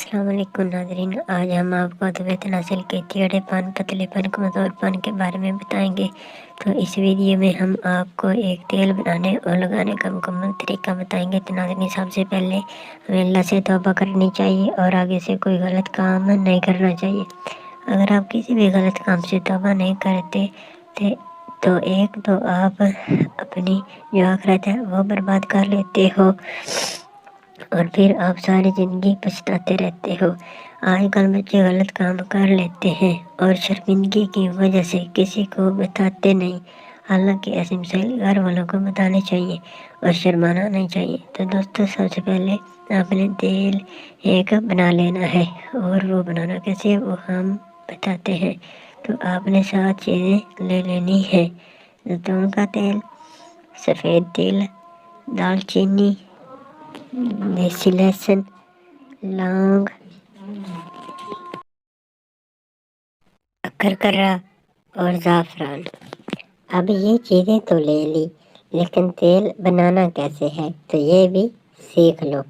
अस्सलाम वालेकुम नाज़रीन। आज हम आपको अद्वैत नस्ल के टेढ़ेपन, पतलेपन, कमज़ोरपन के बारे में बताएंगे। तो इस वीडियो में हम आपको एक तेल बनाने और लगाने का मुकम्मल तरीका बताएंगे। तो नाज़रीन, सबसे पहले हमें अल्लाह से तौबा करनी चाहिए और आगे से कोई गलत काम नहीं करना चाहिए। अगर आप किसी भी गलत काम से तौबा नहीं करते थे तो एक तो आप अपनी जो आखिरत है वो बर्बाद कर लेते हो और फिर आप सारी ज़िंदगी पछताते रहते हो। आजकल बच्चे गलत काम कर लेते हैं और शर्मिंदगी की वजह से किसी को बताते नहीं। हालांकि ऐसे मसाइल घर वालों को बताने चाहिए और शर्माना नहीं चाहिए। तो दोस्तों, सबसे पहले आपने तेल एक बना लेना है और वो बनाना कैसे वो हम बताते हैं। तो आपने 7 चीज़ें ले लेनी है: जैतून का तेल, सफ़ेद तिल, दालचीनी, देसी लहसुन, लौंग, अकरकरा और ज़ाफ़रान। अब ये चीज़ें तो ले ली, लेकिन तेल बनाना कैसे है तो ये भी सीख लो।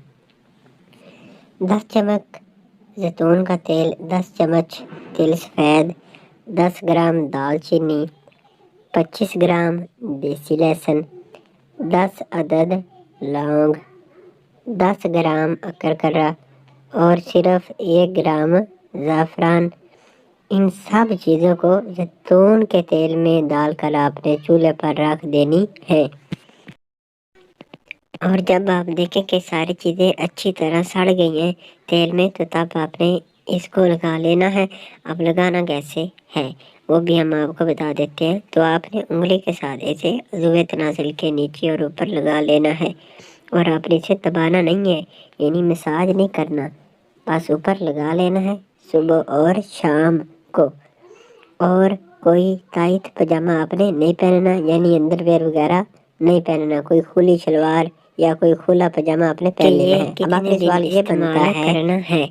10 चम्मच जैतून का तेल, 10 चम्मच तिल सफ़ेद, 10 ग्राम दालचीनी, 25 ग्राम देसी लहसुन, 10 अदद लौंग, 10 ग्राम अकरकरा और सिर्फ 1 ग्राम ज़ाफ़रान। इन सब चीज़ों को जैतून के तेल में डालकर आपने चूल्हे पर रख देनी है। और जब आप देखें कि सारी चीज़ें अच्छी तरह सड़ गई हैं तेल में, तो तब आपने इसको लगा लेना है। अब लगाना कैसे है वो भी हम आपको बता देते हैं। तो आपने उंगली के साथ ऐसे अज़वैत नस्ल के नीचे और ऊपर लगा लेना है और आपने इसे दबाना नहीं है, यानी मसाज नहीं करना, बस ऊपर लगा लेना है सुबह और शाम को। और कोई टाइट पजामा आपने नहीं पहनना, यानी अंडरवेयर वगैरह नहीं पहनना। कोई खुली शलवार या कोई खुला पजामा आपने पहन लेना है। अब आपने सवाल ये बनता है करना है,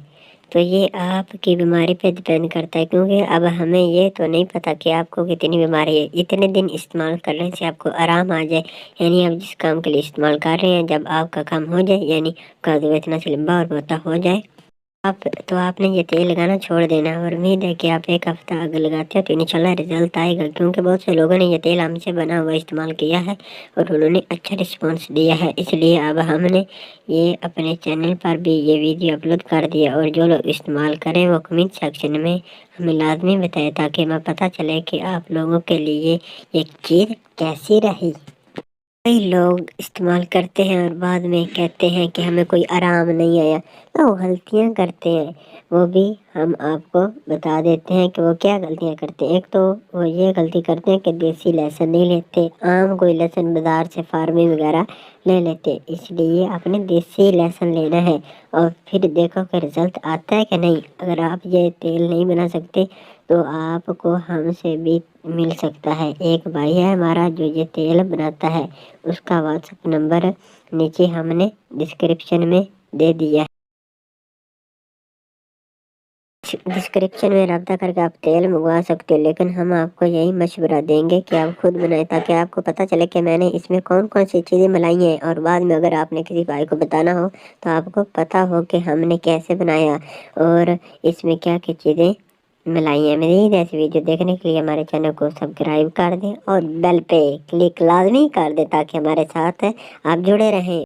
तो ये आपकी बीमारी पे डिपेंड करता है, क्योंकि अब हमें ये तो नहीं पता कि आपको कितनी बीमारी है। इतने दिन इस्तेमाल करने से आपको आराम आ जाए, यानी आप जिस काम के लिए इस्तेमाल कर रहे हैं जब आपका काम हो जाए, यानी का इतना से लंबा और मोटा हो जाए आपने ये तेल लगाना छोड़ देना। और उम्मीद है कि आप 1 हफ्ता अगर लगाते हो तो इंशाल्लाह रिजल्ट आएगा, क्योंकि बहुत से लोगों ने ये तेल हमसे बना हुआ इस्तेमाल किया है और उन्होंने अच्छा रिस्पांस दिया है। इसलिए अब हमने ये अपने चैनल पर भी ये वीडियो अपलोड कर दिया, और जो लोग इस्तेमाल करें वो कमेंट सेक्शन में हमें लाजमी बताएं, ताकि हमें पता चले कि आप लोगों के लिए ये चीज़ कैसी रही। कई लोग इस्तेमाल करते हैं और बाद में कहते हैं कि हमें कोई आराम नहीं आया, तो वो गलतियाँ करते हैं। वो भी हम आपको बता देते हैं कि वो क्या गलतियाँ करते हैं। एक तो वो ये गलती करते हैं कि देसी लहसुन नहीं लेते, आम कोई लहसुन बाज़ार से फार्मी वगैरह ले लेते। इसलिए आपने देसी लहसुन लेना है और फिर देखो कि रिज़ल्ट आता है कि नहीं। अगर आप ये तेल नहीं बना सकते तो आपको हमसे भी मिल सकता है। एक भाई है हमारा जो ये तेल बनाता है, उसका व्हाट्सएप नंबर नीचे हमने डिस्क्रिप्शन में दे दिया है। डिस्क्रिप्शन में रब्ता करके आप तेल मंगवा सकते हो, लेकिन हम आपको यही मशवरा देंगे कि आप खुद बनाएं, ताकि आपको पता चले कि मैंने इसमें कौन कौन सी चीज़ें मिलाई हैं। और बाद में अगर आपने किसी भाई को बताना हो तो आपको पता हो कि हमने कैसे बनाया और इसमें क्या क्या चीज़ें मिलाई हैं। मेरी ऐसी वीडियो देखने के लिए हमारे चैनल को सब्सक्राइब कर दें और बेल पे क्लिक लाजमी कर दें, ताकि हमारे साथ आप जुड़े रहें।